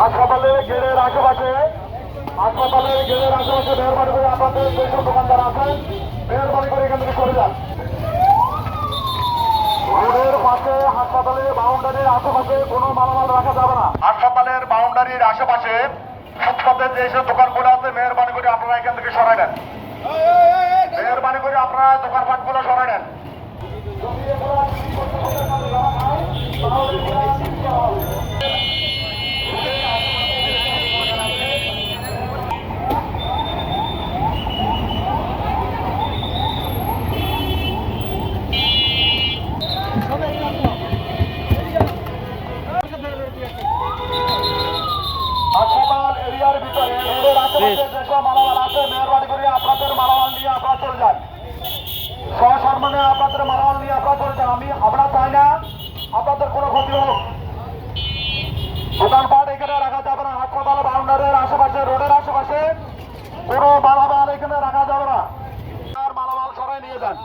হাসপাতালের গেটের আশেপাশে মেহরবানি করে আপনাদের যেসব দোকানদার আছেন মেহরবানি করে এখান থেকে সরে যান। রোডের পাশে হাসপাতালের বাউন্ডারির আশেপাশে কোনো মালামাল রাখা যাবে না। হাসপাতালের বাউন্ডারির আশেপাশে ফুটপাতের যেসব দোকানগুলো আছে মেহরবানি করে আপনারা এখান থেকে সরাই নেন। মেহরবানি করে আপনারা দোকানপাটগুলো সরাই নেন। হাসপাতাল এরিয়ার ভিতরে রোডের আশেপাশে যেসব মালামাল আছে মেহরবানি করে আপনাদের মালামাল নিয়ে আপনারা চলে যান। সসম্মানে আপনাদের মালামাল নিয়ে আপনারা চলে যান। আমরা চাই না আপনাদের কোনো ক্ষতি হোক। দোকানপাট এখানে রাখা যাবে না। হাসপাতাল বাউন্ডারির আশেপাশে রোডের আশেপাশে কোনো মালামাল এখানে রাখা যাবে না। আর মালামাল সরাই নিয়ে যান।